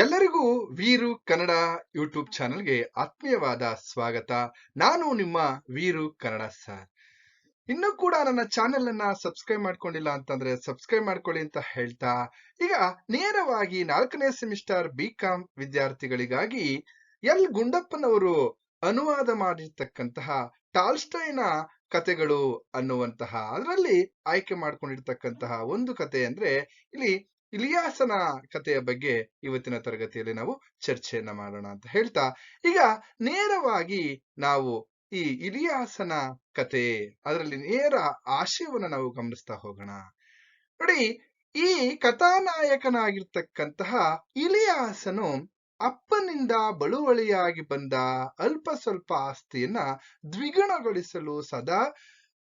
ಎಲ್ಲರಿಗೂ ವೀರು ಕನ್ನಡ ಯೂಟ್ಯೂಬ್ ಚಾನೆಲ್ಗೆ ಆತ್ಮೀಯವಾದ ಸ್ವಾಗತ. ನಾನು ನಿಮ್ಮ ವೀರು ಕನ್ನಡ ಸರ್. ಇನ್ನೂ ಕೂಡ ನನ್ನ ಚಾನೆಲ್ ಅನ್ನ ಸಬ್ಸ್ಕ್ರೈಬ್ ಮಾಡ್ಕೊಂಡಿಲ್ಲ ಅಂತಂದ್ರೆ ಸಬ್ಸ್ಕ್ರೈಬ್ ಮಾಡ್ಕೊಳ್ಳಿ ಅಂತ ಹೇಳ್ತಾ, ಈಗ ನೇರವಾಗಿ 4ನೇ ಸೆಮಿಸ್ಟರ್ BCom ವಿದ್ಯಾರ್ಥಿಗಳಿಗಾಗಿ ಎಲ್ ಗುಂಡಪ್ಪನವರು ಅನುವಾದ ಮಾಡಿರ್ತಕ್ಕಂತಹ ಟಾಲ್ಸ್ಟಾಯ್ನ ಕಥೆಗಳು ಅನ್ನುವಂತಹ ಅದರಲ್ಲಿ ಆಯ್ಕೆ ಮಾಡ್ಕೊಂಡಿರ್ತಕ್ಕಂತಹ ಒಂದು ಕತೆ ಅಂದ್ರೆ ಇಲ್ಲಿ ಇಲಿಯಾಸನ ಕಥೆಯ ಬಗ್ಗೆ ಇವತ್ತಿನ ತರಗತಿಯಲ್ಲಿ ನಾವು ಚರ್ಚೆಯನ್ನ ಮಾಡೋಣ ಅಂತ ಹೇಳ್ತಾ, ಈಗ ನೇರವಾಗಿ ನಾವು ಈ ಇಲಿಯಾಸನ ಕತೆ ಅದರಲ್ಲಿ ನೇರ ಆಶಯವನ್ನ ನಾವು ಗಮನಿಸ್ತಾ ಹೋಗೋಣ. ನೋಡಿ, ಈ ಕಥಾನಾಯಕನಾಗಿರ್ತಕ್ಕಂತಹ ಇಲಿಯಾಸನು ಅಪ್ಪನಿಂದ ಬಳುವಳಿಯಾಗಿ ಬಂದ ಅಲ್ಪ ಸ್ವಲ್ಪ ಆಸ್ತಿಯನ್ನ ದ್ವಿಗುಣಗೊಳಿಸಲು ಸದಾ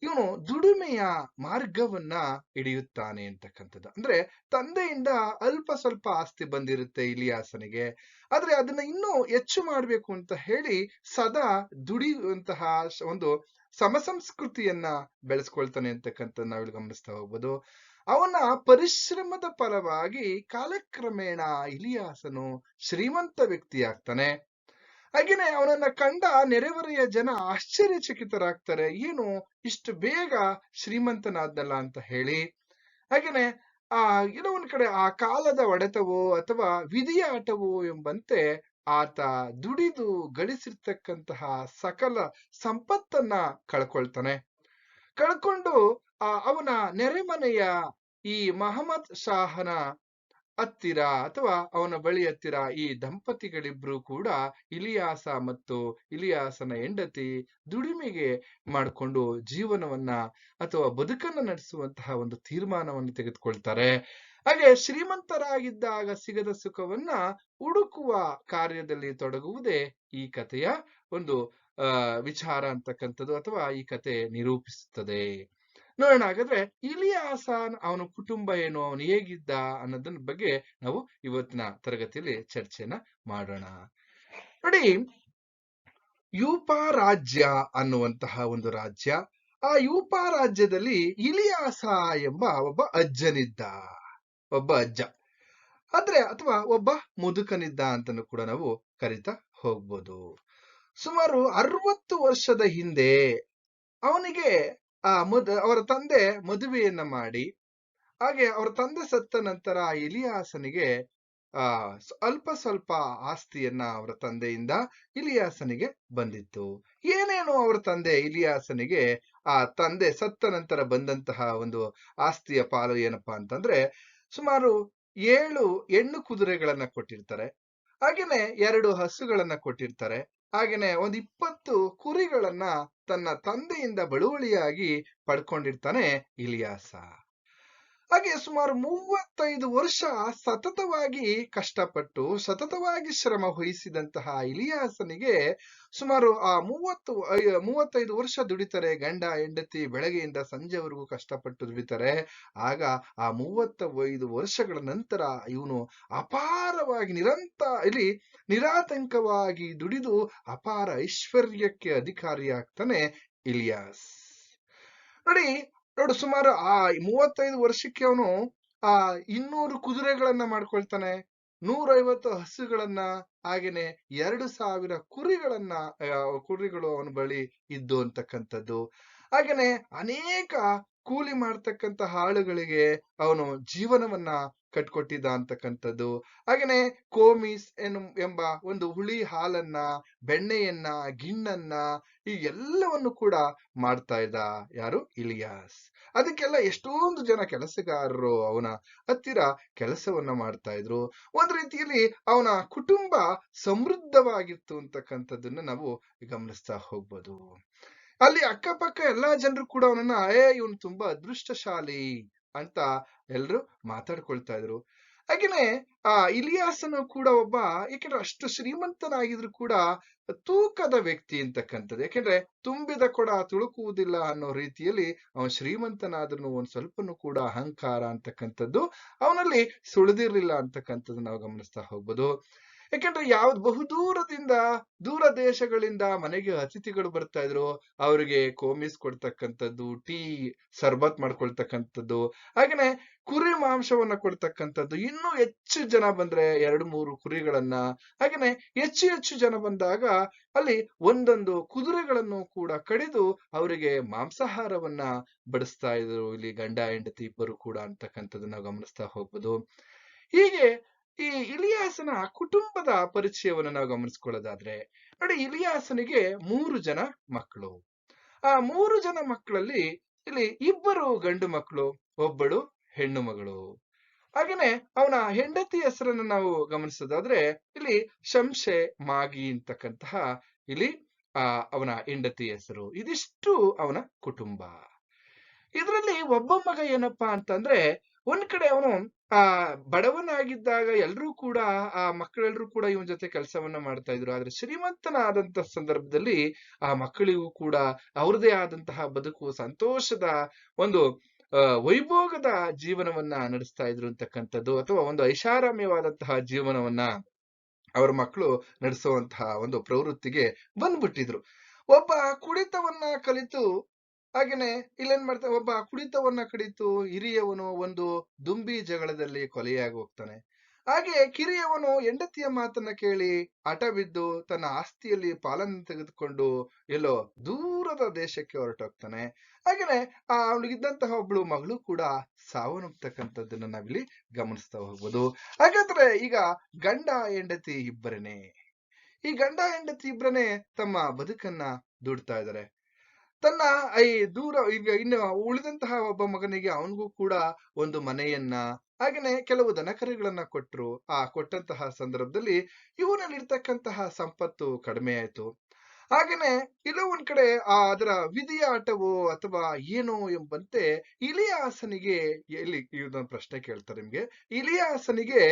ಇವನು ದುಡಿಮೆಯ ಮಾರ್ಗವನ್ನ ಹಿಡಿಯುತ್ತಾನೆ ಅಂತಕ್ಕಂಥದ್ದು. ಅಂದ್ರೆ ತಂದೆಯಿಂದ ಅಲ್ಪ ಸ್ವಲ್ಪ ಆಸ್ತಿ ಬಂದಿರುತ್ತೆ ಇಲಿಯಾಸನಿಗೆ, ಆದ್ರೆ ಅದನ್ನ ಇನ್ನೂ ಹೆಚ್ಚು ಮಾಡ್ಬೇಕು ಅಂತ ಹೇಳಿ ಸದಾ ದುಡಿಯುವಂತಹ ಒಂದು ಸಮಸಂಸ್ಕೃತಿಯನ್ನ ಬೆಳೆಸ್ಕೊಳ್ತಾನೆ ಅಂತಕ್ಕಂಥ ನಾವಿಲ್ಲಿ ಗಮನಿಸ್ತಾ ಹೋಗ್ಬೋದು. ಅವನ ಪರಿಶ್ರಮದ ಫಲವಾಗಿ ಕಾಲಕ್ರಮೇಣ ಇಲಿಯಾಸನು ಶ್ರೀಮಂತ ವ್ಯಕ್ತಿ ಆಗ್ತಾನೆ. ಹಾಗೇನೆ ಅವನನ್ನ ಕಂಡ ನೆರೆಹೊರೆಯ ಜನ ಆಶ್ಚರ್ಯಚಕಿತರಾಗ್ತಾರೆ, ಏನು ಇಷ್ಟು ಬೇಗ ಶ್ರೀಮಂತನಾದ್ನಲ್ಲ ಅಂತ ಹೇಳಿ. ಹಾಗೇನೆ ಎಲ್ಲೋ ಒಂದ್ ಕಡೆ ಆ ಕಾಲದ ಒಡೆತವೋ ಅಥವಾ ವಿಧಿಯ ಆಟವೋ ಎಂಬಂತೆ ಆತ ದುಡಿದು ಗಳಿಸಿರ್ತಕ್ಕಂತಹ ಸಕಲ ಸಂಪತ್ತನ್ನ ಕಳ್ಕೊಂಡು ಅವನ ನೆರೆಮನೆಯ ಈ ಮಹಮ್ಮದ್ ಶಾಹನ ಹತ್ತಿರ ಅಥವಾ ಅವನ ಬಳಿ ಹತ್ತಿರ ಈ ದಂಪತಿಗಳಿಬ್ರು ಕೂಡ ಇಲಿಯಾಸ ಮತ್ತು ಇಲಿಯಾಸನ ಹೆಂಡತಿ ದುಡಿಮೆಗೆ ಮಾಡಿಕೊಂಡು ಜೀವನವನ್ನ ಅಥವಾ ಬದುಕನ್ನು ನಡೆಸುವಂತಹ ಒಂದು ತೀರ್ಮಾನವನ್ನು ತೆಗೆದುಕೊಳ್ತಾರೆ. ಹಾಗೆ ಶ್ರೀಮಂತರಾಗಿದ್ದಾಗ ಸಿಗದ ಸುಖವನ್ನ ಹುಡುಕುವ ಕಾರ್ಯದಲ್ಲಿ ತೊಡಗುವುದೇ ಈ ಕಥೆಯ ಒಂದು ವಿಚಾರ ಅಂತಕ್ಕಂಥದ್ದು ಅಥವಾ ಈ ಕತೆ ನಿರೂಪಿಸುತ್ತದೆ. ನೋಡೋಣ ಹಾಗಾದ್ರೆ ಇಲಿಯಾಸ ಅವನ ಕುಟುಂಬ ಏನು, ಅವನು ಹೇಗಿದ್ದ ಅನ್ನೋದನ್ನ ಬಗ್ಗೆ ನಾವು ಇವತ್ತಿನ ತರಗತಿಯಲ್ಲಿ ಚರ್ಚೆನ ಮಾಡೋಣ. ನೋಡಿ, ಯೂಪ ರಾಜ್ಯ ಅನ್ನುವಂತಹ ಒಂದು ರಾಜ್ಯ, ಆ ಯೂಪ ರಾಜ್ಯದಲ್ಲಿ ಇಲಿಯಾಸ ಎಂಬ ಒಬ್ಬ ಅಜ್ಜನಿದ್ದ, ಒಬ್ಬ ಅಜ್ಜ ಆದ್ರೆ ಅಥವಾ ಒಬ್ಬ ಮುದುಕನಿದ್ದ ಅಂತನೂ ಕೂಡ ನಾವು ಕರಿತಾ ಹೋಗ್ಬೋದು. ಸುಮಾರು 60 ವರ್ಷದ ಹಿಂದೆ ಅವನಿಗೆ ಅವರ ತಂದೆ ಮದುವೆಯನ್ನ ಮಾಡಿ, ಹಾಗೆ ಅವರ ತಂದೆ ಸತ್ತ ನಂತರ ಇಲಿಯಾಸನಿಗೆ ಅಲ್ಪ ಸ್ವಲ್ಪ ಆಸ್ತಿಯನ್ನ ಅವರ ತಂದೆಯಿಂದ ಇಲಿಯಾಸನಿಗೆ ಬಂದಿತ್ತು. ಏನೇನು ಅವರ ತಂದೆ ಇಲಿಯಾಸನಿಗೆ ತಂದೆ ಸತ್ತ ನಂತರ ಬಂದಂತಹ ಒಂದು ಆಸ್ತಿಯ ಪಾಲು ಏನಪ್ಪಾ ಅಂತಂದ್ರೆ, ಸುಮಾರು 7 ಹೆಣ್ಣು ಕುದುರೆಗಳನ್ನ ಕೊಟ್ಟಿರ್ತಾರೆ, ಹಾಗೇನೆ 2 ಹಸುಗಳನ್ನ ಕೊಟ್ಟಿರ್ತಾರೆ, ಹಾಗೇನೆ ಒಂದು 20 ಕುರಿಗಳನ್ನ ತನ್ನ ತಂದೆಯಿಂದ ಬಳುವಳಿಯಾಗಿ ಪಡ್ಕೊಂಡಿರ್ತಾನೆ ಇಲಿಯಾಸ. ಹಾಗೆ ಸುಮಾರು 35 ವರ್ಷ ಸತತವಾಗಿ ಕಷ್ಟಪಟ್ಟು ಸತತವಾಗಿ ಶ್ರಮ ವಹಿಸಿದಂತಹ ಇಲಿಯಾಸನಿಗೆ ಸುಮಾರು 35 ವರ್ಷ ದುಡಿತಾರೆ. ಗಂಡ ಹೆಂಡತಿ ಬೆಳಗ್ಗೆಯಿಂದ ಸಂಜೆವರೆಗೂ ಕಷ್ಟಪಟ್ಟು ದುಡಿತಾರೆ. ಆಗ ಆ 35 ವರ್ಷಗಳ ನಂತರ ಇವನು ಅಪಾರವಾಗಿ ನಿರಾತಂಕವಾಗಿ ದುಡಿದು ಅಪಾರ ಐಶ್ವರ್ಯಕ್ಕೆ ಅಧಿಕಾರಿಯಾಗ್ತಾನೆ ಇಲಿಯಾಸ್. ನೋಡು, ಸುಮಾರು 35 ವರ್ಷಕ್ಕೆ ಅವನು 200 ಕುದುರೆಗಳನ್ನ ಮಾಡ್ಕೊಳ್ತಾನೆ, 150 ಹಸುಗಳನ್ನ, ಹಾಗೇನೆ 2000 ಕುರಿಗಳು ಅವನ ಬಳಿ ಇದ್ದು ಅಂತಕ್ಕಂಥದ್ದು. ಹಾಗೇನೆ ಅನೇಕ ಕೂಲಿ ಮಾಡ್ತಕ್ಕಂತಹ ಆಳುಗಳಿಗೆ ಅವನು ಜೀವನವನ್ನ ಕಟ್ಕೊಟ್ಟಿದ್ದ ಅಂತಕ್ಕಂಥದ್ದು. ಹಾಗೇನೆ ಕೋಮಿಸ್ ಎಂಬ ಒಂದು ಹುಳಿ ಹಾಲನ್ನ, ಬೆಣ್ಣೆಯನ್ನ, ಗಿಣ್ಣನ್ನ ಈ ಎಲ್ಲವನ್ನು ಕೂಡ ಮಾಡ್ತಾ ಇದ್ದ ಯಾರು, ಇಲಿಯಾಸ್. ಅದಕ್ಕೆಲ್ಲ ಎಷ್ಟೊಂದು ಜನ ಕೆಲಸಗಾರರು ಅವನ ಹತ್ತಿರ ಕೆಲಸವನ್ನ ಮಾಡ್ತಾ ಇದ್ರು. ಒಂದ್ ರೀತಿಯಲ್ಲಿ ಅವನ ಕುಟುಂಬ ಸಮೃದ್ಧವಾಗಿತ್ತು ಅಂತಕ್ಕಂಥದ್ದನ್ನ ನಾವು ಗಮನಿಸ್ತಾ ಹೋಗ್ಬೋದು. ಅಲ್ಲಿ ಅಕ್ಕಪಕ್ಕ ಎಲ್ಲಾ ಜನರು ಕೂಡ ಅವನನ್ನ ಇವನು ತುಂಬಾ ಅದೃಷ್ಟಶಾಲಿ ಅಂತ ಎಲ್ರು ಮಾತಾಡ್ಕೊಳ್ತಾ ಇದ್ರು. ಹಾಗೇನೆ ಇಲಿಯಾಸನು ಕೂಡ ಒಬ್ಬ, ಯಾಕೆಂದ್ರೆ ಅಷ್ಟು ಶ್ರೀಮಂತನಾಗಿದ್ರು ಕೂಡ ತೂಕದ ವ್ಯಕ್ತಿ ಅಂತಕ್ಕಂಥದ್ದು. ಯಾಕೆಂದ್ರೆ ತುಂಬಿದ ಕೊಡ ತುಳುಕುವುದಿಲ್ಲ ಅನ್ನೋ ರೀತಿಯಲ್ಲಿ ಅವನು ಶ್ರೀಮಂತನಾದ್ರೂ ಒಂದ್ ಸ್ವಲ್ಪನೂ ಕೂಡ ಅಹಂಕಾರ ಅಂತಕ್ಕಂಥದ್ದು ಅವನಲ್ಲಿ ಸುಳಿದಿರ್ಲಿಲ್ಲ ಅಂತಕ್ಕಂಥದ್ದು ನಾವು ಗಮನಿಸ್ತಾ ಹೋಗ್ಬೋದು. ಯಾಕಂದ್ರೆ ಯಾವ್ದು ಬಹುದೂರದಿಂದ ದೂರ ದೇಶಗಳಿಂದ ಮನೆಗೆ ಅತಿಥಿಗಳು ಬರ್ತಾ ಇದ್ರು, ಅವರಿಗೆ ಕೋಮಿಸ್ ಕೊಡ್ತಕ್ಕಂಥದ್ದು, ಟೀ ಸರ್ಬತ್ ಮಾಡ್ಕೊಳ್ತಕ್ಕಂಥದ್ದು, ಹಾಗೇನೆ ಕುರಿ ಮಾಂಸವನ್ನ ಕೊಡ್ತಕ್ಕಂಥದ್ದು. ಇನ್ನೂ ಹೆಚ್ಚು ಜನ ಬಂದ್ರೆ 2-3 ಕುರಿಗಳನ್ನ, ಹಾಗೇನೆ ಹೆಚ್ಚು ಹೆಚ್ಚು ಜನ ಬಂದಾಗ ಅಲ್ಲಿ ಒಂದೊಂದು ಕುದುರೆಗಳನ್ನು ಕೂಡ ಕಡಿದು ಅವರಿಗೆ ಮಾಂಸಾಹಾರವನ್ನ ಬಡಿಸ್ತಾ ಇದ್ರು, ಇಲ್ಲಿ ಗಂಡ ಹೆಂಡತಿ ಇಬ್ಬರು ಕೂಡ ಅಂತಕ್ಕಂಥದ್ದನ್ನ ಗಮನಿಸ್ತಾ ಹೋಗ್ಬೋದು. ಹೀಗೆ ಈ ಇಲಿಯಾಸನ ಕುಟುಂಬದ ಪರಿಚಯವನ್ನು ನಾವು ಗಮನಿಸ್ಕೊಳ್ಳೋದಾದ್ರೆ, ನೋಡಿ, ಇಲಿಯಾಸನಿಗೆ 3 ಜನ ಮಕ್ಕಳು. ಆ 3 ಜನ ಮಕ್ಕಳಲ್ಲಿ ಇಲ್ಲಿ 2 ಗಂಡು ಮಕ್ಕಳು, ಒಬ್ಬಳು ಹೆಣ್ಣು ಮಗಳು. ಹಾಗೇನೆ ಅವನ ಹೆಂಡತಿ ಹೆಸರನ್ನು ನಾವು ಗಮನಿಸೋದಾದ್ರೆ ಇಲ್ಲಿ ಶಂಶೆ ಮಾಗಿ ಅಂತಕ್ಕಂತಹ ಇಲ್ಲಿ ಅವನ ಹೆಂಡತಿ ಹೆಸರು. ಇದಿಷ್ಟು ಅವನ ಕುಟುಂಬ. ಇದರಲ್ಲಿ ಒಬ್ಬ ಮಗ ಏನಪ್ಪಾ ಅಂತಂದ್ರೆ, ಒಂದ್ ಕಡೆ ಅವನು ಆ ಬಡವನಾಗಿದ್ದಾಗ ಎಲ್ರೂ ಕೂಡ ಆ ಮಕ್ಕಳೆಲ್ಲರೂ ಕೂಡ ಇವನ್ ಜೊತೆ ಕೆಲಸವನ್ನ ಮಾಡ್ತಾ ಇದ್ರು. ಆದ್ರೆ ಶ್ರೀಮಂತನಾದಂತ ಸಂದರ್ಭದಲ್ಲಿ ಆ ಮಕ್ಕಳಿಗೂ ಕೂಡ ಅವ್ರದೇ ಆದಂತಹ ಬದುಕು, ಸಂತೋಷದ ಒಂದು ವೈಭೋಗದ ಜೀವನವನ್ನ ನಡೆಸ್ತಾ ಇದ್ರು ಅಂತಕ್ಕಂಥದ್ದು, ಅಥವಾ ಒಂದು ಐಷಾರಾಮ್ಯವಾದಂತಹ ಜೀವನವನ್ನ ಅವ್ರ ಮಕ್ಕಳು ನಡೆಸುವಂತಹ ಒಂದು ಪ್ರವೃತ್ತಿಗೆ ಬಂದ್ಬಿಟ್ಟಿದ್ರು. ಒಬ್ಬ ಕುಡಿತವನ್ನ ಕಲಿತು, ಹಾಗೇನೆ ಇಲ್ಲೇನ್ ಮಾಡ್ತಾನೆ, ಒಬ್ಬ ಕುಡಿತವನ್ನ ಕಡಿತು ಹಿರಿಯವನು ಒಂದು ದುಂಬಿ ಜಗಳದಲ್ಲಿ ಕೊಲೆಯಾಗಿ ಹೋಗ್ತಾನೆ. ಹಾಗೆ ಕಿರಿಯವನು ಹೆಂಡತಿಯ ಮಾತನ್ನ ಕೇಳಿ ಹಠ ಬಿದ್ದು ತನ್ನ ಆಸ್ತಿಯಲ್ಲಿ ಪಾಲನ್ನು ತೆಗೆದುಕೊಂಡು ಎಲ್ಲೋ ದೂರದ ದೇಶಕ್ಕೆ ಹೊರಟೋಗ್ತಾನೆ. ಹಾಗೇನೆ ಅವನಿಗಿದ್ದಂತಹ ಒಬ್ಳು ಮಗಳು ಕೂಡ ಸಾವನ್ನಪ್ಪತಕ್ಕಂಥದ್ದನ್ನ ನಾವಿಲ್ಲಿ ಗಮನಿಸ್ತಾ ಹೋಗ್ಬೋದು. ಹಾಗಾದ್ರೆ ಈಗ ಗಂಡ ಹೆಂಡತಿ ಇಬ್ಬರನೇ, ಈ ಗಂಡ ಹೆಂಡತಿ ಇಬ್ಬರನೇ ತಮ್ಮ ಬದುಕನ್ನ ದುಡ್ತಾ ಇದ್ದಾರೆ. ತನ್ನ ಈ ದೂರ ಈಗ ಇನ್ನು ಉಳಿದಂತಹ ಒಬ್ಬ ಮಗನಿಗೆ ಅವನಿಗೂ ಕೂಡ ಒಂದು ಮನೆಯನ್ನ, ಹಾಗೇನೆ ಕೆಲವು ದನಕರುಗಳನ್ನ ಕೊಟ್ರು. ಕೊಟ್ಟಂತಹ ಸಂದರ್ಭದಲ್ಲಿ ಇವನಲ್ಲಿರ್ತಕ್ಕಂತಹ ಸಂಪತ್ತು ಕಡಿಮೆ ಆಯ್ತು. ಹಾಗೇನೆ ಎಲ್ಲೋ ಒಂದ್ ಕಡೆ ಅದರ ವಿಧಿಯ ಆಟವೋ ಅಥವಾ ಏನೋ ಎಂಬಂತೆ ಇಲಿಯಾಸನಿಗೆ, ಎಲ್ಲಿ ಇದೊಂದು ಪ್ರಶ್ನೆ ಕೇಳ್ತಾರೆ ನಿಮ್ಗೆ, ಇಲಿಯಾಸನಿಗೆ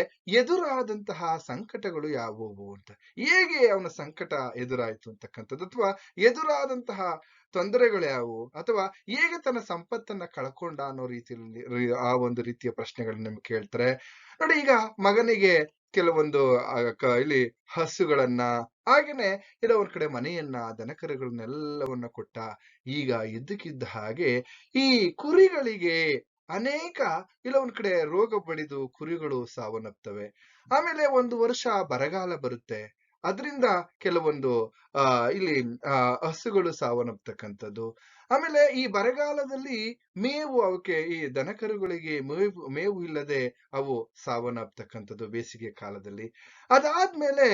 ಎದುರಾದಂತಹ ಸಂಕಟಗಳು ಯಾವುವು ಅಂತ, ಹೇಗೆ ಅವನ ಸಂಕಟ ಎದುರಾಯ್ತು ಅಂತಕ್ಕಂಥದ್ದು, ಅಥವಾ ಎದುರಾದಂತಹ ತೊಂದರೆಗಳು ಯಾವುವು, ಅಥವಾ ಹೇಗೆ ತನ್ನ ಸಂಪತ್ತನ್ನ ಕಳ್ಕೊಂಡ ಅನ್ನೋ ರೀತಿಯಲ್ಲಿ ಆ ಒಂದು ರೀತಿಯ ಪ್ರಶ್ನೆಗಳನ್ನ ನಿಮ್ಗೆ ಕೇಳ್ತಾರೆ. ನೋಡಿ, ಈಗ ಮಗನಿಗೆ ಕೆಲವೊಂದು ಇಲ್ಲಿ ಹಸುಗಳನ್ನ, ಹಾಗೇನೆ ಎಲ್ಲೋ ಒಂದ್ ಕಡೆ ಮನೆಯನ್ನ, ದನಕರುಗಳನ್ನೆಲ್ಲವನ್ನ ಕೊಟ್ಟ. ಈಗ ಇದ್ದಕ್ಕಿದ್ದ ಹಾಗೆ ಈ ಕುರಿಗಳಿಗೆ ಅನೇಕ ಎಲ್ಲೋ ಒಂದ್ ಕಡೆ ರೋಗ ಬಡಿದು ಕುರಿಗಳು ಸಾವನ್ನಪ್ತವೆ. ಆಮೇಲೆ 1 ವರ್ಷ ಬರಗಾಲ ಬರುತ್ತೆ, ಅದರಿಂದ ಕೆಲವೊಂದು ಇಲ್ಲಿ ಹಸುಗಳು ಸಾವನ್ನಪ್ತಕ್ಕಂಥದ್ದು. ಆಮೇಲೆ ಈ ಬರಗಾಲದಲ್ಲಿ ಮೇವು, ಅವಕ್ಕೆ ಈ ದನಕರುಗಳಿಗೆ ಮೇವು ಇಲ್ಲದೆ ಅವು ಸಾವನ್ನಪ್ತಕ್ಕಂಥದ್ದು ಬೇಸಿಗೆ ಕಾಲದಲ್ಲಿ. ಅದಾದ್ಮೇಲೆ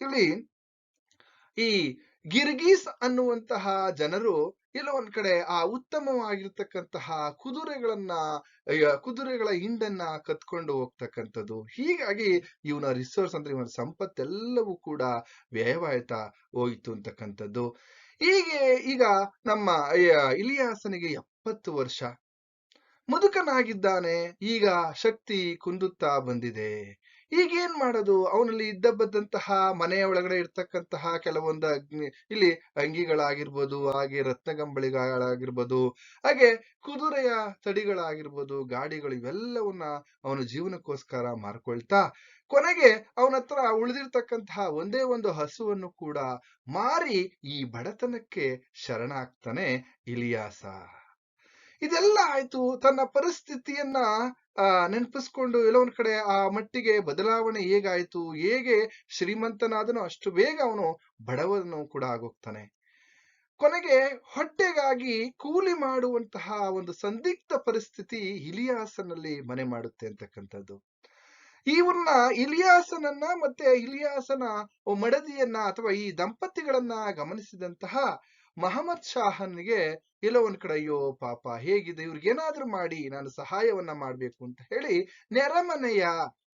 ಇಲ್ಲಿ ಈ ಗಿರ್ಗೀಸ್ ಅನ್ನುವಂತಹ ಜನರು ಎಲ್ಲೋ ಒಂದ್ ಕಡೆ ಉತ್ತಮವಾಗಿರ್ತಕ್ಕಂತಹ ಕುದುರೆಗಳ ಹಿಂಡನ್ನ ಕತ್ಕೊಂಡು ಹೋಗ್ತಕ್ಕಂಥದ್ದು. ಹೀಗಾಗಿ ಇವನ ರಿಸೋರ್ಸ್ ಅಂದ್ರೆ ಇವನ ಸಂಪತ್ತೆಲ್ಲವೂ ಕೂಡ ವ್ಯಯವಾಯ್ತಾ ಹೋಯ್ತು ಅಂತಕ್ಕಂಥದ್ದು. ಹೀಗೆ ಈಗ ನಮ್ಮ ಇಲಿಯಾಸನಿಗೆ 70 ವರ್ಷ, ಮುದುಕನಾಗಿದ್ದಾನೆ. ಈಗ ಶಕ್ತಿ ಕುಂದುತ್ತಾ ಬಂದಿದೆ. ಈಗೇನ್ ಮಾಡೋದು? ಅವನಲ್ಲಿ ಇದ್ದಬದ್ದಂತಹ ಮನೆಯ ಒಳಗಡೆ ಇರ್ತಕ್ಕಂತಹ ಕೆಲವೊಂದು ಇಲ್ಲಿ ಅಂಗಿಗಳಾಗಿರ್ಬೋದು, ಹಾಗೆ ರತ್ನಗಂಬಳಿಗಳಾಗಿರ್ಬೋದು, ಹಾಗೆ ಕುದುರೆಯ ತಡಿಗಳಾಗಿರ್ಬೋದು, ಗಾಡಿಗಳು, ಇವೆಲ್ಲವನ್ನ ಅವನ ಜೀವನಕ್ಕೋಸ್ಕರ ಮಾರ್ಕೊಳ್ತಾ ಕೊನೆಗೆ ಅವನ ಹತ್ರ ಉಳಿದಿರ್ತಕ್ಕಂತಹ ಒಂದೇ ಒಂದು ಹಸುವನ್ನು ಕೂಡ ಮಾರಿ ಈ ಬಡತನಕ್ಕೆ ಶರಣಾಗ್ತಾನೆ ಇಲಿಯಾಸ. ಇದೆಲ್ಲ ಆಯ್ತು. ತನ್ನ ಪರಿಸ್ಥಿತಿಯನ್ನ ನೆನಪಿಸ್ಕೊಂಡು ಎಲ್ಲೋ ಒಂದ್ ಕಡೆ ಆ ಮಟ್ಟಿಗೆ ಬದಲಾವಣೆ ಹೇಗಾಯ್ತು, ಹೇಗೆ ಶ್ರೀಮಂತನಾದನೋ ಅಷ್ಟು ಬೇಗ ಅವನು ಬಡವನು ಕೂಡ ಆಗೋಗ್ತಾನೆ. ಕೊನೆಗೆ ಹೊಟ್ಟೆಗಾಗಿ ಕೂಲಿ ಮಾಡುವಂತಹ ಒಂದು ಸಂದಿಗ್ಧ ಪರಿಸ್ಥಿತಿ ಇಲಿಯಾಸನಲ್ಲಿ ಮನೆ ಮಾಡುತ್ತೆ ಅಂತಕ್ಕಂಥದ್ದು. ಇಲಿಯಾಸನನ್ನ ಮತ್ತೆ ಇಲಿಯಾಸನ ಮಡದಿಯನ್ನ ಅಥವಾ ಈ ದಂಪತಿಗಳನ್ನ ಗಮನಿಸಿದಂತಹ ಮಹಮ್ಮದ್ ಶಾಹನಿಗೆ ಎಲ್ಲೋ ಒಂದ್ ಕಡೆ, ಅಯ್ಯೋ ಪಾಪ, ಹೇಗಿದೆ, ಇವ್ರಿಗೇನಾದ್ರೂ ಮಾಡಿ ನಾನು ಸಹಾಯವನ್ನ ಮಾಡ್ಬೇಕು ಅಂತ ಹೇಳಿ ನೆರೆಮನೆಯ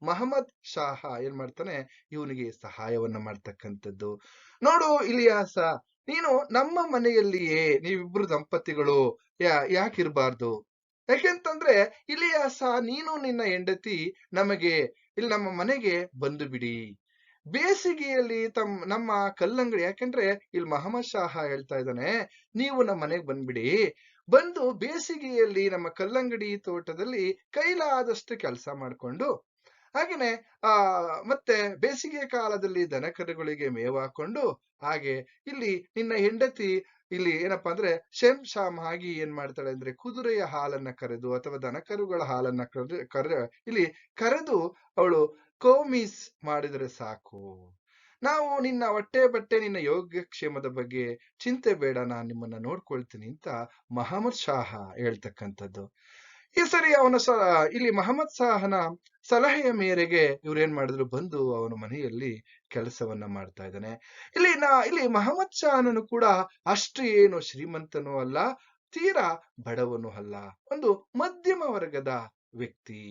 ಮಹಮ್ಮದ್ ಶಾಹ ಏನ್ ಮಾಡ್ತಾನೆ, ಇವನಿಗೆ ಸಹಾಯವನ್ನ ಮಾಡ್ತಕ್ಕಂಥದ್ದು. ನೋಡು ಇಲಿಯಾಸ, ನೀನು ನಮ್ಮ ಮನೆಯಲ್ಲಿಯೇ ನೀವಿಬ್ರು ದಂಪತಿಗಳು ಯಾಕಿರ್ಬಾರ್ದು? ಯಾಕೆಂತಂದ್ರೆ ಇಲಿಯಾಸ, ನೀನು ನಿನ್ನ ಹೆಂಡತಿ ಇಲ್ಲಿ ನಮ್ಮ ಮನೆಗೆ ಬಂದು ಬಿಡಿ. ಬೇಸಿಗೆಯಲ್ಲಿ ನಮ್ಮ ಕಲ್ಲಂಗಡಿ, ಯಾಕೆಂದ್ರೆ ಇಲ್ಲಿ ಮಹಮ್ಮದ್ ಶಾಹ ಹೇಳ್ತಾ ಇದ್ದಾನೆ, ನೀವು ನಮ್ಮ ಮನೆಗೆ ಬಂದ್ಬಿಡಿ, ಬಂದು ಬೇಸಿಗೆಯಲ್ಲಿ ನಮ್ಮ ಕಲ್ಲಂಗಡಿ ತೋಟದಲ್ಲಿ ಕೈಲಾದಷ್ಟು ಕೆಲಸ ಮಾಡ್ಕೊಂಡು, ಹಾಗೇನೆ ಆ ಮತ್ತೆ ಬೇಸಿಗೆ ಕಾಲದಲ್ಲಿ ದನಕರುಗಳಿಗೆ ಮೇವು ಹಾಕೊಂಡು, ಹಾಗೆ ಇಲ್ಲಿ ನಿನ್ನ ಹೆಂಡತಿ ಇಲ್ಲಿ ಏನಪ್ಪಾ ಅಂದ್ರೆ ಶೆಮ್ ಶಾಮ್ ಆಗಿ ಏನ್ ಮಾಡ್ತಾಳೆ ಅಂದ್ರೆ ಕುದುರೆಯ ಹಾಲನ್ನ ಕರೆದು ಅಥವಾ ದನಕರುಗಳ ಹಾಲನ್ನ ಇಲ್ಲಿ ಕರೆದು ಅವಳು ಕೋಮಿಸ್ ಮಾಡಿದರೆ ಸಾಕು. ನಾವು ನಿನ್ನ ಹೊಟ್ಟೆ ಬಟ್ಟೆ ನಿನ್ನ ಯೋಗಕ್ಷೇಮದ ಬಗ್ಗೆ ಚಿಂತೆ ಬೇಡ, ನಾನ್ ನಿಮ್ಮನ್ನ ನೋಡ್ಕೊಳ್ತೀನಿ ಅಂತ ಮಹಮ್ಮದ್ ಶಾಹ ಹೇಳ್ತಕ್ಕಂಥದ್ದು. ಈ ಸರಿ ಇಲ್ಲಿ ಮಹಮ್ಮದ್ ಶಾಹನ ಸಲಹೆಯ ಮೇರೆಗೆ ಇವ್ರೇನ್ ಮಾಡಿದ್ರು, ಬಂದು ಅವನ ಮನೆಯಲ್ಲಿ ಕೆಲಸವನ್ನ ಮಾಡ್ತಾ ಇದ್ದಾನೆ. ಇಲ್ಲಿ ಮಹಮ್ಮದ್ ಶಾಹನನು ಕೂಡ ಅಷ್ಟು ಏನು ಶ್ರೀಮಂತನೂ ಅಲ್ಲ, ತೀರಾ ಬಡವನು ಅಲ್ಲ, ಒಂದು ಮಧ್ಯಮ ವರ್ಗದ ವ್ಯಕ್ತಿ.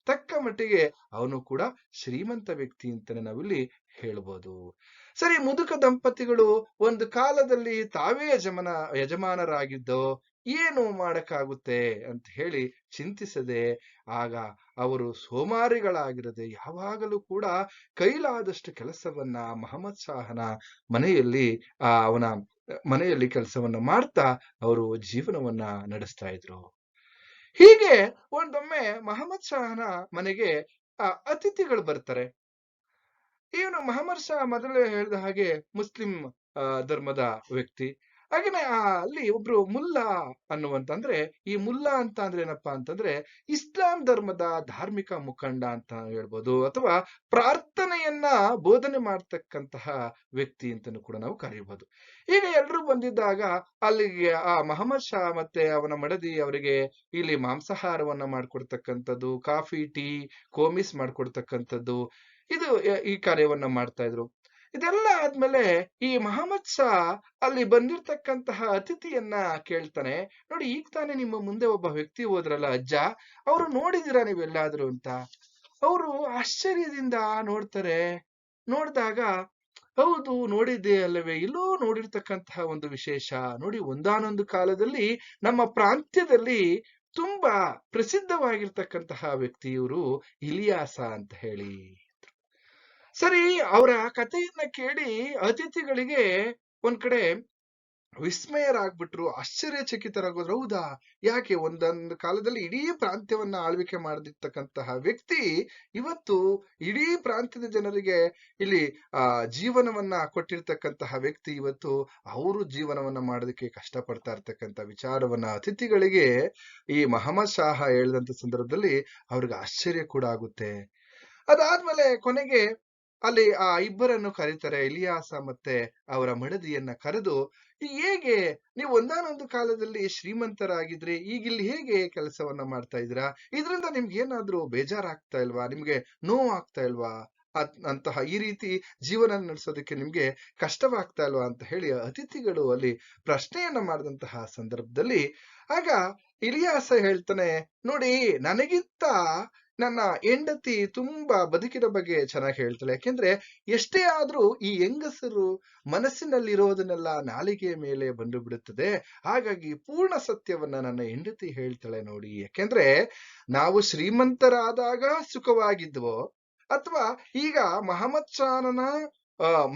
ತಕ್ಕ ಮಟ್ಟಿಗೆ ಅವನು ಕೂಡ ಶ್ರೀಮಂತ ವ್ಯಕ್ತಿ ಅಂತಾನೆ ನಾವಿಲ್ಲಿ ಹೇಳ್ಬೋದು. ಸರಿ, ಮುದುಕ ದಂಪತಿಗಳು ಒಂದು ಕಾಲದಲ್ಲಿ ತಾವೇ ಯಜಮಾನರಾಗಿದ್ದೋ ಏನು ಮಾಡಕ್ಕಾಗುತ್ತೆ ಅಂತ ಹೇಳಿ ಚಿಂತಿಸದೆ, ಆಗ ಅವರು ಸೋಮಾರಿಗಳಾಗಿರದೆ ಯಾವಾಗಲೂ ಕೂಡ ಕೈಲಾದಷ್ಟು ಕೆಲಸವನ್ನ ಮಹಮ್ಮದ್ ಶಾಹನ ಮನೆಯಲ್ಲಿ ಅವನ ಮನೆಯಲ್ಲಿ ಕೆಲಸವನ್ನ ಮಾಡ್ತಾ ಅವರು ಜೀವನವನ್ನ ನಡೆಸ್ತಾ ಇದ್ರು. ಹೀಗೆ ಒಂದೊಮ್ಮೆ ಮಹಮ್ಮದ್ ಶಾಹನ ಮನೆಗೆ ಅತಿಥಿಗಳು ಬರ್ತಾರೆ. ಇವನು ಮಹಮ್ಮದ್ ಶಾ ಮೊದಲೇ ಹೇಳಿದ ಹಾಗೆ ಮುಸ್ಲಿಂ ಧರ್ಮದ ವ್ಯಕ್ತಿ. ಹಾಗೇನೆ ಅಲ್ಲಿ ಒಬ್ರು ಮುಲ್ಲಾ ಅನ್ನುವಂತಂದ್ರೆ, ಈ ಮುಲ್ಲಾ ಅಂತ ಅಂದ್ರೆ ಏನಪ್ಪಾ ಅಂತಂದ್ರೆ ಇಸ್ಲಾಂ ಧರ್ಮದ ಧಾರ್ಮಿಕ ಮುಖಂಡ ಅಂತ ಹೇಳ್ಬೋದು, ಅಥವಾ ಪ್ರಾರ್ಥನೆಯನ್ನ ಬೋಧನೆ ಮಾಡ್ತಕ್ಕಂತಹ ವ್ಯಕ್ತಿ ಅಂತಾನು ಕೂಡ ನಾವು ಕರೀಬಹುದು. ಈಗ ಎಲ್ರು ಬಂದಿದ್ದಾಗ ಅಲ್ಲಿಗೆ ಮಹಮ್ಮದ್ ಶಾ ಮತ್ತೆ ಅವನ ಮಡದಿ ಅವರಿಗೆ ಇಲ್ಲಿ ಮಾಂಸಾಹಾರವನ್ನ ಮಾಡ್ಕೊಡ್ತಕ್ಕಂಥದ್ದು, ಕಾಫಿ ಟೀ ಕೋಮಿಸ್ ಮಾಡ್ಕೊಡ್ತಕ್ಕಂಥದ್ದು, ಇದು ಈ ಕಾರ್ಯವನ್ನ ಮಾಡ್ತಾ ಇದ್ರು. ಇದೆಲ್ಲ ಆದ್ಮೇಲೆ ಈ ಮಹಮ್ಮದ್ ಶಾ ಅಲ್ಲಿ ಬಂದಿರ್ತಕ್ಕಂತಹ ಅತಿಥಿಯನ್ನ ಕೇಳ್ತಾನೆ, ನೋಡಿ ಈಗ ತಾನೇ ನಿಮ್ಮ ಮುಂದೆ ಒಬ್ಬ ವ್ಯಕ್ತಿ ಹೋದ್ರಲ್ಲ ಅಜ್ಜ, ಅವರು ನೋಡಿದಿರಾ ನೀವೆಲ್ಲಾದ್ರೂ ಅಂತ. ಅವರು ಆಶ್ಚರ್ಯದಿಂದ ನೋಡ್ತಾರೆ. ನೋಡಿದಾಗ, ಹೌದು ನೋಡಿದ್ದೆ ಅಲ್ಲವೇ, ಇಲ್ಲೋ ನೋಡಿರ್ತಕ್ಕಂತಹ ಒಂದು ವಿಶೇಷ ನೋಡಿ, ಒಂದಾನೊಂದು ಕಾಲದಲ್ಲಿ ನಮ್ಮ ಪ್ರಾಂತ್ಯದಲ್ಲಿ ತುಂಬಾ ಪ್ರಸಿದ್ಧವಾಗಿರ್ತಕ್ಕಂತಹ ವ್ಯಕ್ತಿ ಇವರು ಇಲಿಯಾಸ ಅಂತ ಹೇಳಿ. ಸರಿ, ಅವರ ಕಥೆಯನ್ನ ಕೇಳಿ ಅತಿಥಿಗಳಿಗೆ ಒಂದ್ ಕಡೆ ವಿಸ್ಮಯರಾಗ್ಬಿಟ್ರು, ಆಶ್ಚರ್ಯಚಕಿತರಾಗೋದ್ರು. ಹೌದಾ, ಯಾಕೆ ಒಂದೊಂದು ಕಾಲದಲ್ಲಿ ಇಡೀ ಪ್ರಾಂತ್ಯವನ್ನ ಆಳ್ವಿಕೆ ಮಾಡದಿರ್ತಕ್ಕಂತಹ ವ್ಯಕ್ತಿ ಇವತ್ತು ಇಡೀ ಪ್ರಾಂತ್ಯದ ಜನರಿಗೆ ಇಲ್ಲಿ ಜೀವನವನ್ನ ಕೊಟ್ಟಿರ್ತಕ್ಕಂತಹ ವ್ಯಕ್ತಿ ಇವತ್ತು ಅವರು ಜೀವನವನ್ನ ಮಾಡೋದಕ್ಕೆ ಕಷ್ಟಪಡ್ತಾ ಇರ್ತಕ್ಕಂಥ ವಿಚಾರವನ್ನ ಅತಿಥಿಗಳಿಗೆ ಈ ಮಹಮ್ಮದ್ ಶಾಹ ಹೇಳಿದಂತ ಸಂದರ್ಭದಲ್ಲಿ ಅವ್ರಿಗೆ ಆಶ್ಚರ್ಯ ಕೂಡ ಆಗುತ್ತೆ. ಅದಾದ್ಮೇಲೆ ಕೊನೆಗೆ ಅಲ್ಲಿ ಇಬ್ಬರನ್ನು ಕರೀತಾರೆ, ಇಲಿಯಾಸ ಮತ್ತೆ ಅವರ ಮಡದಿಯನ್ನ ಕರೆದು, ಹೇಗೆ ನೀವು ಒಂದಾನೊಂದು ಕಾಲದಲ್ಲಿ ಶ್ರೀಮಂತರಾಗಿದ್ರಿ, ಈಗ ಇಲ್ಲಿ ಹೇಗೆ ಕೆಲಸವನ್ನ ಮಾಡ್ತಾ ಇದ್ದೀರಾ, ಇದರಿಂದ ನಿಮ್ಗೆ ಏನಾದ್ರೂ ಬೇಜಾರಾಗ್ತಾ ಇಲ್ವಾ, ನಿಮ್ಗೆ ನೋವು ಆಗ್ತಾ ಇಲ್ವಾ, ಅಂತಹ ಈ ರೀತಿ ಜೀವನ ನಡೆಸೋದಕ್ಕೆ ನಿಮ್ಗೆ ಕಷ್ಟವಾಗ್ತಾ ಇಲ್ವಾ ಅಂತ ಹೇಳಿ ಅತಿಥಿಗಳು ಅಲ್ಲಿ ಪ್ರಶ್ನೆಯನ್ನ ಮಾಡಿದಂತಹ ಸಂದರ್ಭದಲ್ಲಿ ಆಗ ಇಲಿಯಾಸ ಹೇಳ್ತಾನೆ, ನೋಡಿ ನನಗಿಂತ ನನ್ನ ಹೆಂಡತಿ ತುಂಬಾ ಬದುಕಿನ ಬಗ್ಗೆ ಚೆನ್ನಾಗಿ ಹೇಳ್ತಾಳೆ. ಯಾಕೆಂದ್ರೆ ಎಷ್ಟೇ ಆದ್ರೂ ಈ ಹೆಂಗಸರು ಮನಸ್ಸಿನಲ್ಲಿರೋದನ್ನೆಲ್ಲ ನಾಲಿಗೆಯ ಮೇಲೆ ಬಂದು ಬಿಡುತ್ತದೆ. ಹಾಗಾಗಿ ಪೂರ್ಣ ಸತ್ಯವನ್ನ ನನ್ನ ಹೆಂಡತಿ ಹೇಳ್ತಾಳೆ ನೋಡಿ. ಯಾಕೆಂದ್ರೆ ನಾವು ಶ್ರೀಮಂತರಾದಾಗ ಸುಖವಾಗಿದ್ವೋ, ಅಥವಾ ಈಗ ಮಹಮ್ಮದ್ ಶಾಹನ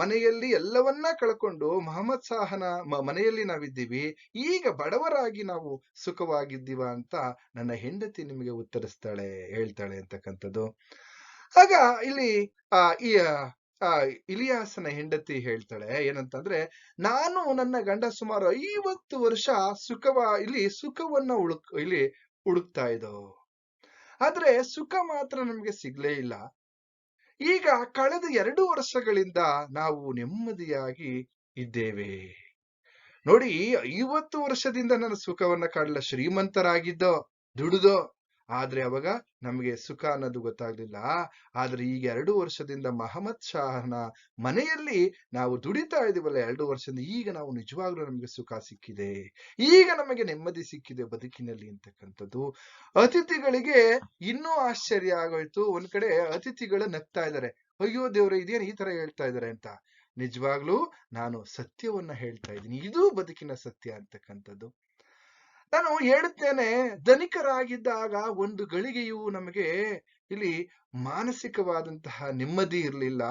ಮನೆಯಲ್ಲಿ ಎಲ್ಲವನ್ನ ಕಳ್ಕೊಂಡು ಮಹಮ್ಮದ್ ಶಾಹನ ಮನೆಯಲ್ಲಿ ನಾವಿದ್ದೀವಿ, ಈಗ ಬಡವರಾಗಿ ನಾವು ಸುಖವಾಗಿದ್ದೀವ ಅಂತ ನನ್ನ ಹೆಂಡತಿ ನಿಮಗೆ ಉತ್ತರಿಸ್ತಾಳೆ, ಹೇಳ್ತಾಳೆ ಅಂತಕ್ಕಂಥದ್ದು. ಆಗ ಇಲ್ಲಿ ಈ ಇಲಿಯಾಸನ ಹೆಂಡತಿ ಹೇಳ್ತಾಳೆ ಏನಂತಂದ್ರೆ, ನಾನು ನನ್ನ ಗಂಡ ಸುಮಾರು 50 ವರ್ಷ ಸುಖವನ್ನ ಹುಡುಕ್ತಾ ಇದ್ದೋ, ಆದ್ರೆ ಸುಖ ಮಾತ್ರ ನಮ್ಗೆ ಸಿಗ್ಲೇ ಇಲ್ಲ. ಈಗ ಕಳೆದ 2 ವರ್ಷಗಳಿಂದ ನಾವು ನೆಮ್ಮದಿಯಾಗಿ ಇದ್ದೇವೆ. ನೋಡಿ, 50 ವರ್ಷದಿಂದ ನನ್ನ ಸುಖವನ್ನ ಕಾಣಲ್ಲ, ಶ್ರೀಮಂತರಾಗಿದ್ದೋ, ದುಡಿದೋ, ಆದ್ರೆ ಅವಾಗ ನಮ್ಗೆ ಸುಖ ಅನ್ನೋದು ಗೊತ್ತಾಗ್ಲಿಲ್ಲ. ಆದ್ರೆ ಈಗ 2 ವರ್ಷದಿಂದ ಮಹಮ್ಮದ್ ಶಾಹನ ಮನೆಯಲ್ಲಿ ನಾವು ದುಡಿತಾ ಇದೀವಲ್ಲ, 2 ವರ್ಷದಿಂದ, ಈಗ ನಾವು ನಿಜವಾಗ್ಲೂ ನಮ್ಗೆ ಸುಖ ಸಿಕ್ಕಿದೆ, ಈಗ ನಮಗೆ ನೆಮ್ಮದಿ ಸಿಕ್ಕಿದೆ ಬದುಕಿನಲ್ಲಿ ಅಂತಕ್ಕಂಥದ್ದು. ಅತಿಥಿಗಳಿಗೆ ಇನ್ನೂ ಆಶ್ಚರ್ಯ ಆಗೋಯ್ತು. ಒಂದ್ ಕಡೆ ಅತಿಥಿಗಳು ನಗ್ತಾ ಇದ್ದಾರೆ, ಅಯ್ಯೋ ದೇವ್ರೆ, ಇದೇನು ಈ ತರ ಹೇಳ್ತಾ ಇದಾರೆ ಅಂತ. ನಿಜವಾಗ್ಲೂ ನಾನು ಸತ್ಯವನ್ನ ಹೇಳ್ತಾ ಇದ್ದೀನಿ, ಇದು ಬದುಕಿನ ಸತ್ಯ ಅಂತಕ್ಕಂಥದ್ದು. ನಾನು ಹೇಳುತ್ತೇನೆ, ಧನಿಕರಾಗಿದ್ದಾಗ ಒಂದು ಗಳಿಗೆಯೂ ನಮಗೆ ಇಲ್ಲಿ ಮಾನಸಿಕವಾದಂತಹ ನೆಮ್ಮದಿ ಇರಲಿಲ್ಲ,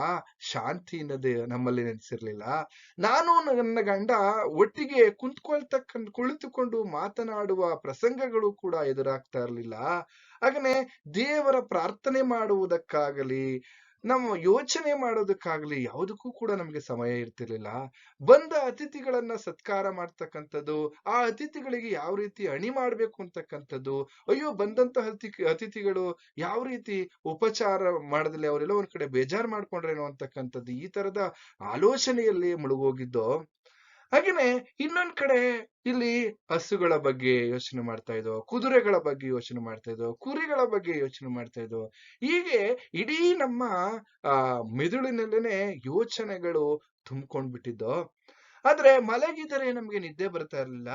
ಶಾಂತಿ ಅನ್ನೋದೇ ನಮ್ಮಲ್ಲಿ ನೆಲೆಸಿರ್ಲಿಲ್ಲ. ನಾನು ನನ್ನ ಗಂಡ ಒಟ್ಟಿಗೆ ಕುಳಿತುಕೊಂಡು ಮಾತನಾಡುವ ಪ್ರಸಂಗಗಳು ಕೂಡ ಎದುರಾಗ್ತಾ ಇರಲಿಲ್ಲ. ಹಾಗನೆ ದೇವರ ಪ್ರಾರ್ಥನೆ ಮಾಡುವುದಕ್ಕಾಗಲಿ, ನಮ್ಮ ಯೋಚನೆ ಮಾಡೋದಕ್ಕಾಗ್ಲಿ ಯಾವುದಕ್ಕೂ ಕೂಡ ನಮಗೆ ಸಮಯ ಇರ್ತಿರ್ಲಿಲ್ಲ. ಬಂದ ಅತಿಥಿಗಳನ್ನ ಸತ್ಕಾರ ಮಾಡ್ತಕ್ಕಂಥದ್ದು, ಆ ಅತಿಥಿಗಳಿಗೆ ಯಾವ ರೀತಿ ಅಣಿ ಮಾಡ್ಬೇಕು ಅಂತಕ್ಕಂಥದ್ದು, ಅಯ್ಯೋ ಬಂದಂತಹ ಅತಿಥಿಗಳು ಯಾವ ರೀತಿ ಉಪಚಾರ ಮಾಡದಲ್ಲಿ ಅವರೆಲ್ಲ ಒಂದ್ ಕಡೆ ಬೇಜಾರ್ ಮಾಡ್ಕೊಂಡ್ರೇನೋ ಅಂತಕ್ಕಂಥದ್ದು, ಈ ತರದ ಆಲೋಚನೆಯಲ್ಲಿ ಮುಳುಗೋಗಿದ್ದೋ. ಹಾಗೇನೆ ಇನ್ನೊಂದ್ ಕಡೆ ಇಲ್ಲಿ ಹಸುಗಳ ಬಗ್ಗೆ ಯೋಚನೆ ಮಾಡ್ತಾ ಇದ್ದೋ, ಕುದುರೆಗಳ ಬಗ್ಗೆ ಯೋಚನೆ ಮಾಡ್ತಾ ಇದ್ದೋ, ಕುರಿಗಳ ಬಗ್ಗೆ ಯೋಚನೆ ಮಾಡ್ತಾ ಇದ್ದೋ. ಹೀಗೆ ಇಡೀ ನಮ್ಮ ಮೆದುಳಿನಲ್ಲೇನೆ ಯೋಚನೆಗಳು ತುಂಬ್ಕೊಂಡ್ಬಿಟ್ಟಿದ್ದೋ. ಆದ್ರೆ ಮಲಗಿದರೆ ನಮ್ಗೆ ನಿದ್ದೆ ಬರ್ತಾ ಇರ್ಲಿಲ್ಲ.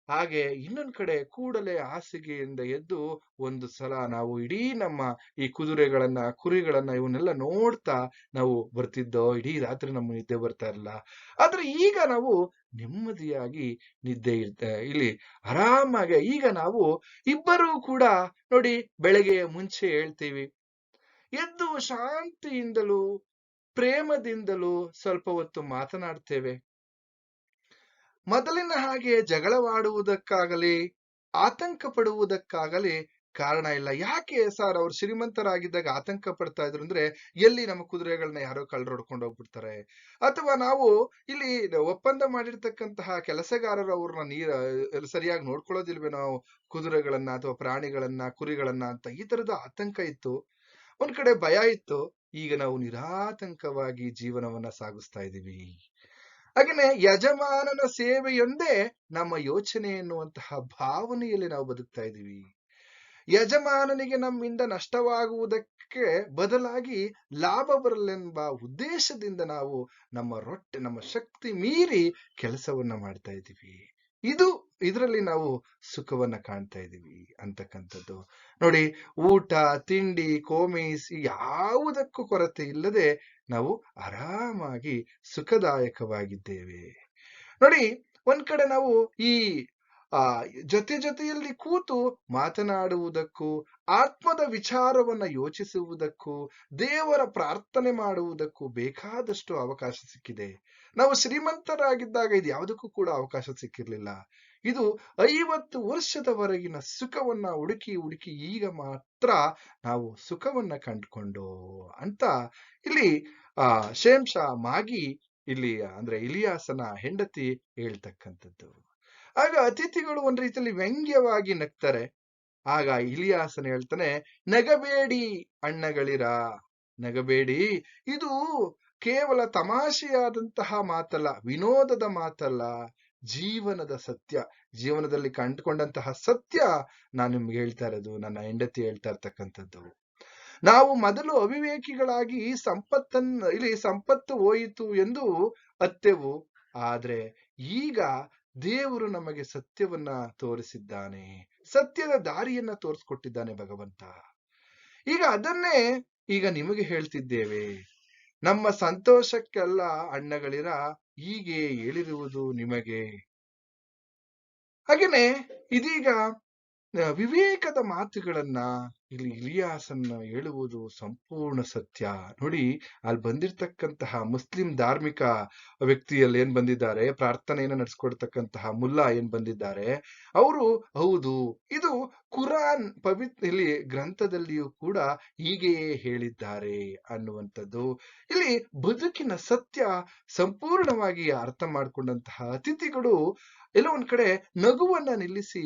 ಹಾಗೆ ಇನ್ನೊಂದ್ ಕಡೆ ಕೂಡಲೇ ಹಾಸಿಗೆಯಿಂದ ಎದ್ದು ಒಂದು ಸಲ ನಾವು ಇಡೀ ನಮ್ಮ ಈ ಕುದುರೆಗಳನ್ನ, ಕುರಿಗಳನ್ನ ಇವನ್ನೆಲ್ಲ ನೋಡ್ತಾ ನಾವು ಬರ್ತಿದ್ದೋ. ಇಡೀ ರಾತ್ರಿ ನಮ್ಗೆ ನಿದ್ದೆ ಬರ್ತಾ ಇರಲಿಲ್ಲ. ಆದ್ರೆ ಈಗ ನಾವು ನೆಮ್ಮದಿಯಾಗಿ ಇಲ್ಲಿ ಆರಾಮಾಗಿ ಈಗ ನಾವು ಇಬ್ಬರೂ ಕೂಡ ನೋಡಿ, ಬೆಳಗ್ಗೆ ಮುಂಚೆ ಹೇಳ್ತೀವಿ, ಎದ್ದು ಶಾಂತಿಯಿಂದಲೂ ಪ್ರೇಮದಿಂದಲೂ ಸ್ವಲ್ಪ ಹೊತ್ತು ಮಾತನಾಡ್ತೇವೆ. ಮೊದಲಿನ ಹಾಗೆ ಜಗಳವಾಡುವುದಕ್ಕಾಗಲಿ, ಆತಂಕ ಪಡುವುದಕ್ಕಾಗಲಿ ಕಾರಣ ಇಲ್ಲ. ಯಾಕೆ ಸರ್ ಅವ್ರು ಶ್ರೀಮಂತರಾಗಿದ್ದಾಗ ಆತಂಕ ಪಡ್ತಾ ಇದ್ರು ಅಂದ್ರೆ, ಎಲ್ಲಿ ನಮ್ಮ ಕುದುರೆಗಳನ್ನ ಯಾರೋ ಕಳ್ಳರು ಹೊಡ್ಕೊಂಡು ಹೋಗ್ಬಿಡ್ತಾರೆ, ಅಥವಾ ನಾವು ಇಲ್ಲಿ ಒಪ್ಪಂದ ಮಾಡಿರ್ತಕ್ಕಂತಹ ಕೆಲಸಗಾರರು ಅವ್ರನ್ನ ಸರಿಯಾಗಿ ನೋಡ್ಕೊಳ್ಳೋದಿಲ್ವೇನೋ ಕುದುರೆಗಳನ್ನ ಅಥವಾ ಪ್ರಾಣಿಗಳನ್ನ, ಕುರಿಗಳನ್ನ ಅಂತ, ಈ ತರದ ಆತಂಕ ಇತ್ತು. ಒಂದ್ ಕಡೆ ಭಯ ಇತ್ತು. ಈಗ ನಾವು ನಿರಾತಂಕವಾಗಿ ಜೀವನವನ್ನ ಸಾಗಿಸ್ತಾ ಇದೀವಿ. ಹಾಗೇನೆ ಯಜಮಾನನ ಸೇವೆಯೊಂದೇ ನಮ್ಮ ಯೋಚನೆ ಎನ್ನುವಂತಹ ಭಾವನೆಯಲ್ಲಿ ನಾವು ಬದುಕ್ತಾ ಇದ್ದೀವಿ. ಯಜಮಾನನಿಗೆ ನಮ್ಮಿಂದ ನಷ್ಟವಾಗುವುದಕ್ಕೆ ಬದಲಾಗಿ ಲಾಭ ಬರಲೆಂಬ ಉದ್ದೇಶದಿಂದ ನಾವು ನಮ್ಮ ಶಕ್ತಿ ಮೀರಿ ಕೆಲಸವನ್ನ ಮಾಡ್ತಾ ಇದ್ದೀವಿ. ಇದರಲ್ಲಿ ನಾವು ಸುಖವನ್ನ ಕಾಣ್ತಾ ಇದ್ದೀವಿ ಅಂತಕ್ಕಂಥದ್ದು. ನೋಡಿ, ಊಟ, ತಿಂಡಿ, ಕೋಮೀಸ್ ಯಾವುದಕ್ಕೂ ಕೊರತೆ ಇಲ್ಲದೆ ನಾವು ಆರಾಮಾಗಿ ಸುಖದಾಯಕವಾಗಿದ್ದೇವೆ. ನೋಡಿ, ಒಂದ್ ಕಡೆ ನಾವು ಈ ಜೊತೆಯಲ್ಲಿ ಕೂತು ಮಾತನಾಡುವುದಕ್ಕೂ, ಆತ್ಮದ ವಿಚಾರವನ್ನ ಯೋಚಿಸುವುದಕ್ಕೂ, ದೇವರ ಪ್ರಾರ್ಥನೆ ಮಾಡುವುದಕ್ಕೂ ಬೇಕಾದಷ್ಟು ಅವಕಾಶ ಸಿಕ್ಕಿದೆ. ನಾವು ಶ್ರೀಮಂತರಾಗಿದ್ದಾಗ ಇದು ಯಾವುದಕ್ಕೂ ಕೂಡ ಅವಕಾಶ ಸಿಕ್ಕಿರ್ಲಿಲ್ಲ. ಇದು 50 ವರ್ಷದವರೆಗಿನ ಸುಖವನ್ನ ಹುಡುಕಿ ಈಗ ಮಾತ್ರ ನಾವು ಸುಖವನ್ನ ಕಂಡುಕೊಂಡು ಅಂತ ಇಲ್ಲಿ ಶೇಂಶಾ ಮಾಗಿ ಇಲ್ಲಿ ಅಂದ್ರೆ ಇಲಿಯಾಸನ ಹೆಂಡತಿ ಹೇಳ್ತಕ್ಕಂಥದ್ದು. ಆಗ ಅತಿಥಿಗಳು ಒಂದ್ ರೀತಿಯಲ್ಲಿ ವ್ಯಂಗ್ಯವಾಗಿ ನಗ್ತಾರೆ. ಆಗ ಇಲಿಯಾಸನ ಹೇಳ್ತಾನೆ, ನಗಬೇಡಿ ಅಣ್ಣಗಳಿರ, ನಗಬೇಡಿ. ಇದು ಕೇವಲ ತಮಾಷೆಯಾದಂತಹ ಮಾತಲ್ಲ, ವಿನೋದದ ಮಾತಲ್ಲ, ಜೀವನದ ಸತ್ಯ. ಜೀವನದಲ್ಲಿ ಕಂಡುಕೊಂಡಂತಹ ಸತ್ಯ ನಾನು ನಿಮ್ಗೆ ಹೇಳ್ತಾ ಇರೋದು, ನನ್ನ ಹೆಂಡತಿ ಹೇಳ್ತಾ ಇರ್ತಕ್ಕಂಥದ್ದು. ನಾವು ಮೊದಲು ಅವಿವೇಕಿಗಳಾಗಿ ಸಂಪತ್ತು ಹೋಯಿತು ಎಂದು ಅತ್ತೆವು. ಆದ್ರೆ ಈಗ ದೇವರು ನಮಗೆ ಸತ್ಯವನ್ನ ತೋರಿಸಿದ್ದಾನೆ, ಸತ್ಯದ ದಾರಿಯನ್ನ ತೋರಿಸ್ಕೊಟ್ಟಿದ್ದಾನೆ ಭಗವಂತ. ಈಗ ಅದನ್ನೇ ಈಗ ನಿಮಗೆ ಹೇಳ್ತಿದ್ದೇವೆ. ನಮ್ಮ ಸಂತೋಷಕ್ಕೆಲ್ಲ ಅಣ್ಣಗಳಿರ, ಹೀಗೆ ಹೇಳಿರುವುದು ನಿಮಗೆ. ಹಾಗೇನೆ ಇದೀಗ ವಿವೇಕದ ಮಾತುಗಳನ್ನ ಇಲ್ಲಿ ಇಲಿಯಾಸನ್ನ ಹೇಳುವುದು ಸಂಪೂರ್ಣ ಸತ್ಯ. ನೋಡಿ, ಅಲ್ಲಿ ಬಂದಿರ್ತಕ್ಕಂತಹ ಮುಸ್ಲಿಂ ಧಾರ್ಮಿಕ ವ್ಯಕ್ತಿಯಲ್ಲಿ ಏನ್ ಬಂದಿದ್ದಾರೆ, ಪ್ರಾರ್ಥನೆಯನ್ನ ನಡೆಸ್ಕೊಡ್ತಕ್ಕಂತಹ ಮುಲ್ಲಾ ಏನ್ ಬಂದಿದ್ದಾರೆ, ಅವರು ಹೌದು, ಇದು ಕುರಾನ್ ಇಲ್ಲಿ ಗ್ರಂಥದಲ್ಲಿಯೂ ಕೂಡ ಹೀಗೆಯೇ ಹೇಳಿದ್ದಾರೆ ಅನ್ನುವಂಥದ್ದು. ಇಲ್ಲಿ ಬದುಕಿನ ಸತ್ಯ ಸಂಪೂರ್ಣವಾಗಿ ಅರ್ಥ ಮಾಡ್ಕೊಂಡಂತಹ ಅತಿಥಿಗಳು ಎಲ್ಲ ಒಂದ್ ಕಡೆ ನಗುವನ್ನ ನಿಲ್ಲಿಸಿ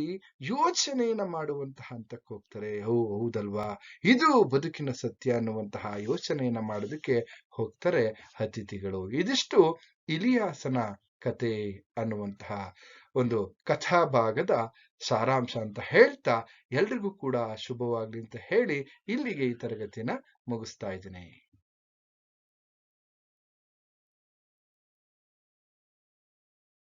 ಯೋಚನೆಯನ್ನ ಮಾಡುವಂತಹ ಹಂತಕ್ಕೆ ಹೋಗ್ತಾರೆ. ಹೌದಲ್ವಾ, ಇದು ಬದುಕಿನ ಸತ್ಯ ಅನ್ನುವಂತಹ ಯೋಚನೆಯನ್ನ ಮಾಡೋದಕ್ಕೆ ಹೋಗ್ತಾರೆ ಅತಿಥಿಗಳು. ಇದಿಷ್ಟು ಇಲಿಯಾಸನ ಕತೆ ಅನ್ನುವಂತಹ ಒಂದು ಕಥಾಭಾಗದ ಸಾರಾಂಶ ಅಂತ ಹೇಳ್ತಾ, ಎಲ್ರಿಗೂ ಕೂಡ ಶುಭವಾಗ್ಲಿ ಅಂತ ಹೇಳಿ ಇಲ್ಲಿಗೆ ಈ ತರಗತಿಯನ್ನ ಮುಗಿಸ್ತಾ ಇದ್ದೀನಿ.